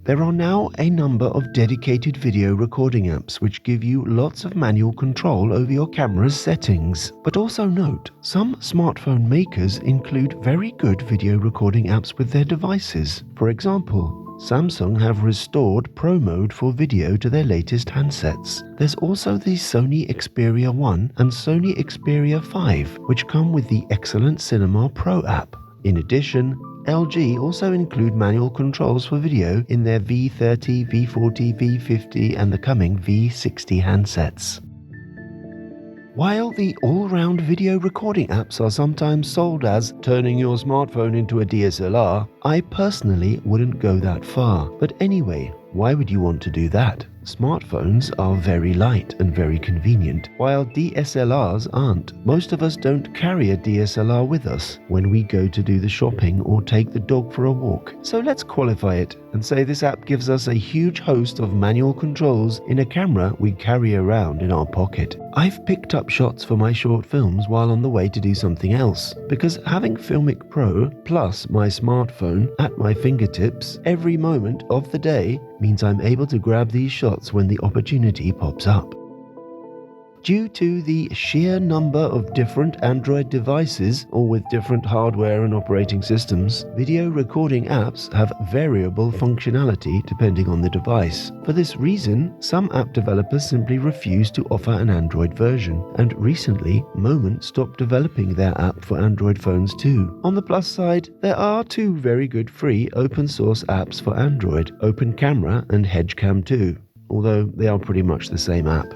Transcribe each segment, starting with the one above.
There are now a number of dedicated video recording apps which give you lots of manual control over your camera's settings. But also note, some smartphone makers include very good video recording apps with their devices. For example, Samsung have restored Pro Mode for video to their latest handsets. There's also the Sony Xperia 1 and Sony Xperia 5, which come with the excellent Cinema Pro app. In addition, LG also include manual controls for video in their V30, V40, V50 and the coming V60 handsets. While the all-round video recording apps are sometimes sold as turning your smartphone into a DSLR, I personally wouldn't go that far. But anyway, why would you want to do that? Smartphones are very light and very convenient, while DSLRs aren't. Most of us don't carry a DSLR with us when we go to do the shopping or take the dog for a walk. So let's qualify it and say this app gives us a huge host of manual controls in a camera we carry around in our pocket. I've picked up shots for my short films while on the way to do something else, because having FiLMiC Pro plus my smartphone at my fingertips every moment of the day means I'm able to grab these shots when the opportunity pops up. Due to the sheer number of different Android devices, all with different hardware and operating systems, video recording apps have variable functionality depending on the device. For this reason, some app developers simply refuse to offer an Android version, and recently, Moment stopped developing their app for Android phones too. On the plus side, there are two very good free open source apps for Android, Open Camera and HedgeCam 2, although they are pretty much the same app.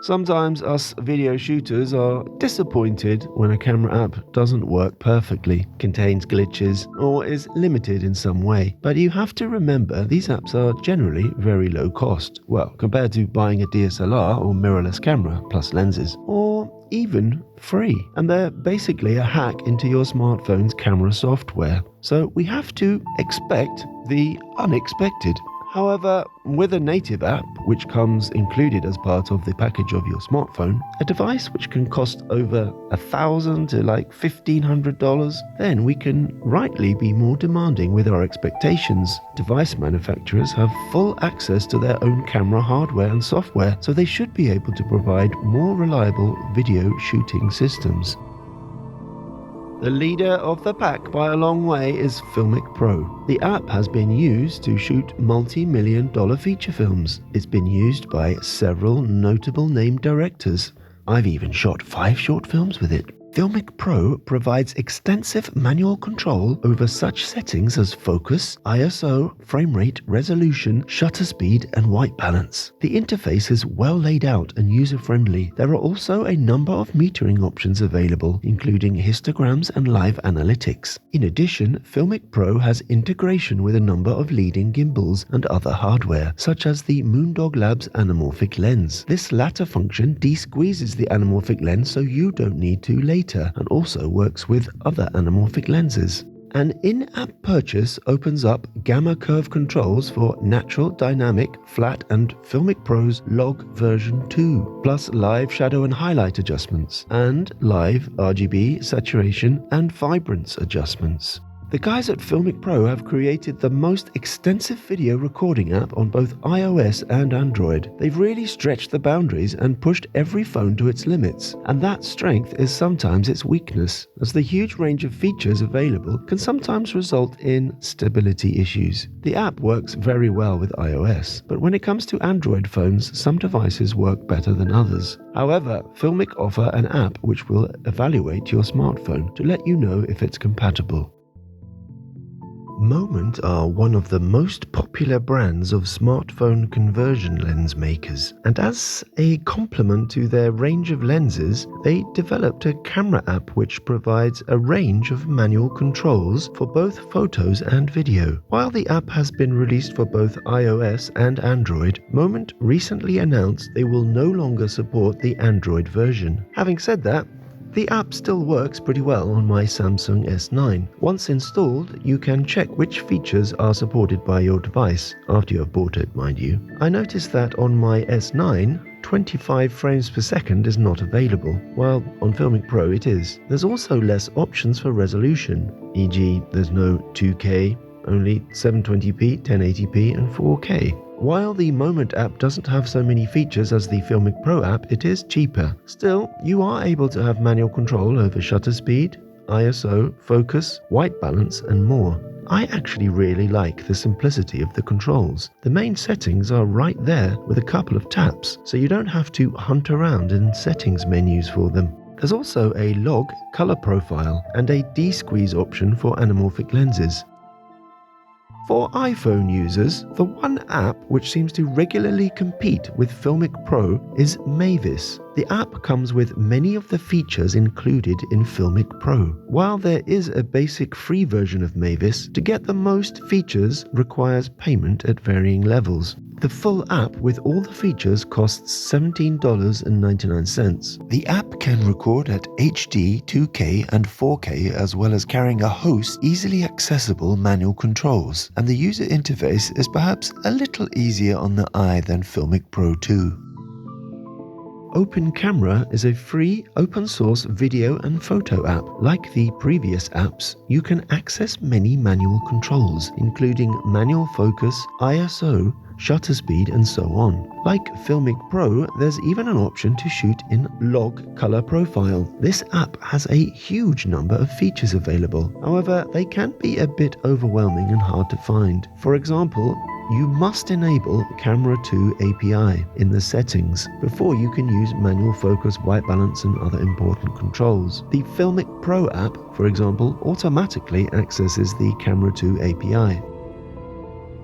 Sometimes us video shooters are disappointed when a camera app doesn't work perfectly, contains glitches, or is limited in some way. But you have to remember these apps are generally very low cost. Well, compared to buying a DSLR or mirrorless camera plus lenses, or even free. And they're basically a hack into your smartphone's camera software. So we have to expect the unexpected. However, with a native app, which comes included as part of the package of your smartphone, a device which can cost over $1,000 to like $1,500, then we can rightly be more demanding with our expectations. Device manufacturers have full access to their own camera hardware and software, so they should be able to provide more reliable video shooting systems. The leader of the pack by a long way is FiLMiC Pro. The app has been used to shoot multi-million-dollar feature films. It's been used by several notable name directors. I've even shot 5 short films with it. FiLMiC Pro provides extensive manual control over such settings as focus, ISO, frame rate, resolution, shutter speed, and white balance. The interface is well laid out and user-friendly. There are also a number of metering options available, including histograms and live analytics. In addition, FiLMiC Pro has integration with a number of leading gimbals and other hardware, such as the Moondog Labs anamorphic lens. This latter function de-squeezes the anamorphic lens so you don't need to later, and also works with other anamorphic lenses. An in-app purchase opens up gamma curve controls for natural, dynamic, flat, and FiLMiC Pro's log version 2, plus live shadow and highlight adjustments, and live RGB, saturation, and vibrance adjustments. The guys at FiLMiC Pro have created the most extensive video recording app on both iOS and Android. They've really stretched the boundaries and pushed every phone to its limits, and that strength is sometimes its weakness, as the huge range of features available can sometimes result in stability issues. The app works very well with iOS, but when it comes to Android phones, some devices work better than others. However, FiLMiC offer an app which will evaluate your smartphone to let you know if it's compatible. Moment are one of the most popular brands of smartphone conversion lens makers, and as a complement to their range of lenses, they developed a camera app which provides a range of manual controls for both photos and video. While the app has been released for both iOS and Android, Moment recently announced they will no longer support the Android version. Having said that, the app still works pretty well on my Samsung S9. Once installed, you can check which features are supported by your device, after you have bought it, mind you. I noticed that on my S9, 25 frames per second is not available, while on FiLMiC Pro it is. There's also less options for resolution, e.g. there's no 2K, only 720p, 1080p and 4K. While the Moment app doesn't have so many features as the FiLMiC Pro app, it is cheaper. Still, you are able to have manual control over shutter speed, ISO, focus, white balance and more. I actually really like the simplicity of the controls. The main settings are right there with a couple of taps, so you don't have to hunt around in settings menus for them. There's also a log color profile and a de-squeeze option for anamorphic lenses. For iPhone users, the one app which seems to regularly compete with FiLMiC Pro is Mavis. The app comes with many of the features included in FiLMiC Pro. While there is a basic free version of Mavis, to get the most features requires payment at varying levels. The full app with all the features costs $17.99. The app can record at HD, 2K and 4K as well as carrying a host easily accessible manual controls, and the user interface is perhaps a little easier on the eye than FiLMiC Pro 2. Open Camera is a free, open-source video and photo app. Like the previous apps, you can access many manual controls, including manual focus, ISO, shutter speed and so on. Like FiLMiC Pro, there's even an option to shoot in log color profile. This app has a huge number of features available. However, they can be a bit overwhelming and hard to find. For example, you must enable Camera 2 API in the settings before you can use manual focus, white balance and other important controls. The FiLMiC Pro app, for example, automatically accesses the Camera 2 API.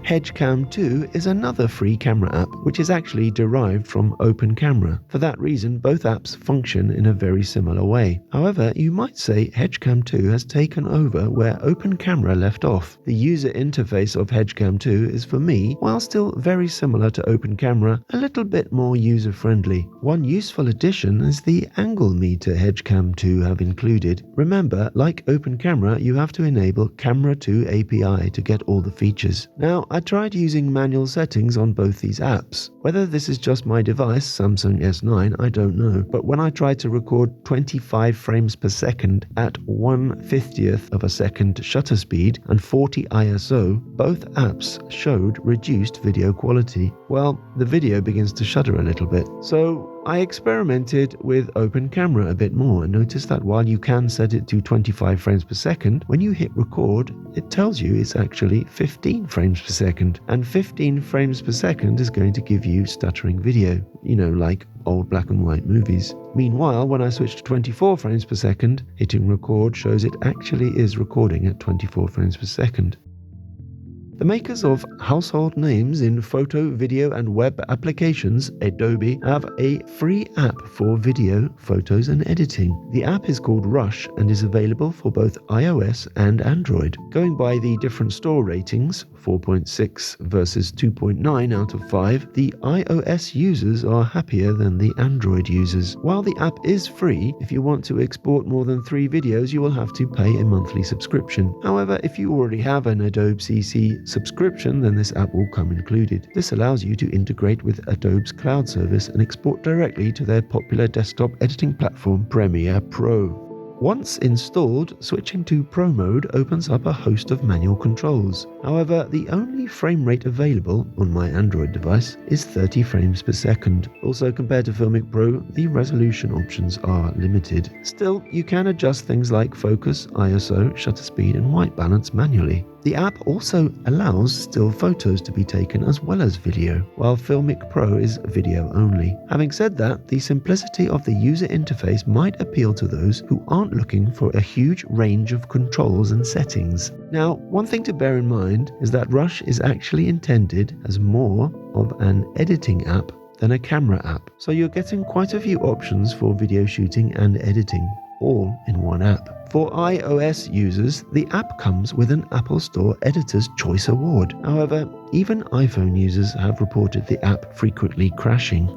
HedgeCam 2 is another free camera app, which is actually derived from Open Camera. For that reason, both apps function in a very similar way. However, you might say HedgeCam 2 has taken over where Open Camera left off. The user interface of HedgeCam 2 is, for me, while still very similar to Open Camera, a little bit more user-friendly. One useful addition is the angle meter HedgeCam 2 have included. Remember, like Open Camera, you have to enable Camera 2 API to get all the features. Now, I tried using manual settings on both these apps. Whether this is just my device, Samsung S9, I don't know, but when I tried to record 25 frames per second at 1/50th of a second shutter speed and 40 ISO, both apps showed reduced video quality. Well, the video begins to shudder a little bit. So I experimented with Open Camera a bit more and noticed that while you can set it to 25 frames per second, when you hit record, it tells you it's actually 15 frames per second. And 15 frames per second is going to give you stuttering video, like old black and white movies. Meanwhile, when I switch to 24 frames per second, hitting record shows it actually is recording at 24 frames per second. The makers of household names in photo, video and web applications, Adobe, have a free app for video, photos and editing. The app is called Rush and is available for both iOS and Android. Going by the different store ratings, 4.6 versus 2.9 out of 5, the iOS users are happier than the Android users. While the app is free, if you want to export more than 3 videos, you will have to pay a monthly subscription. However, if you already have an Adobe CC subscription, then this app will come included. This allows you to integrate with Adobe's cloud service and export directly to their popular desktop editing platform, Premiere Pro. Once installed, switching to Pro mode opens up a host of manual controls. However, the only frame rate available on my Android device is 30 frames per second. Also, compared to FiLMiC Pro, the resolution options are limited. Still, you can adjust things like focus, ISO, shutter speed and white balance manually. The app also allows still photos to be taken as well as video, while FiLMiC Pro is video only. Having said that, the simplicity of the user interface might appeal to those who aren't looking for a huge range of controls and settings. Now, one thing to bear in mind is that Rush is actually intended as more of an editing app than a camera app, so you're getting quite a few options for video shooting and editing, all in one app. For iOS users, the app comes with an Apple Store Editor's Choice Award. However, even iPhone users have reported the app frequently crashing.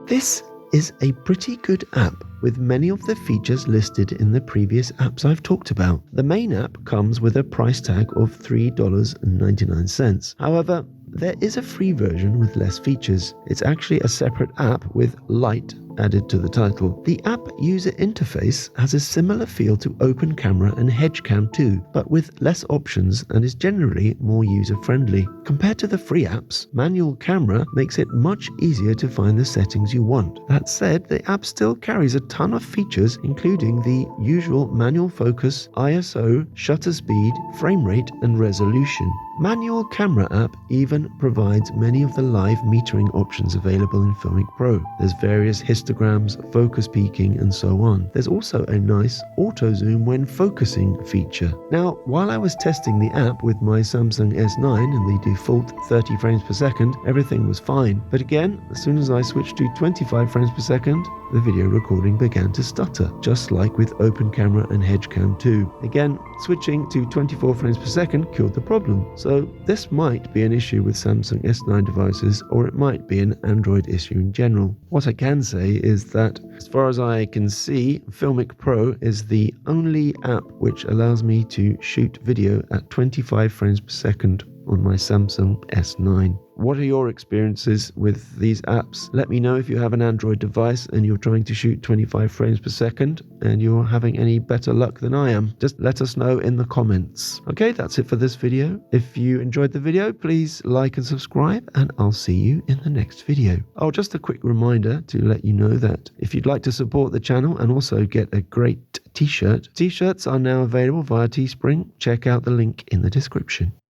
This is a pretty good app with many of the features listed in the previous apps I've talked about. The main app comes with a price tag of $3.99. However, there is a free version with less features. It's actually a separate app with light added to the title. The app user interface has a similar feel to Open Camera and HedgeCam 2, but with less options and is generally more user-friendly. Compared to the free apps, Manual Camera makes it much easier to find the settings you want. That said, the app still carries a ton of features, including the usual manual focus, ISO, shutter speed, frame rate, and resolution. Manual Camera app even provides many of the live metering options available in FiLMiC Pro. There's various histograms, focus peaking, and so on. There's also a nice auto zoom when focusing feature. Now, while I was testing the app with my Samsung S9 and the default 30 frames per second, everything was fine. But again, as soon as I switched to 25 frames per second, the video recording began to stutter, just like with Open Camera and HedgeCam 2. Again, switching to 24 frames per second cured the problem. So this might be an issue with Samsung S9 devices, or it might be an Android issue in general. What I can say is that, as far as I can see, FiLMiC Pro is the only app which allows me to shoot video at 25 frames per second on my Samsung S9. What are your experiences with these apps? Let me know if you have an Android device and you're trying to shoot 25 frames per second and you're having any better luck than I am. Just let us know in the comments. Okay, that's it for this video. If you enjoyed the video, please like and subscribe, and I'll see you in the next video. Oh, just a quick reminder to let you know that if you'd like to support the channel and also get a great t-shirt, t-shirts are now available via Teespring. Check out the link in the description.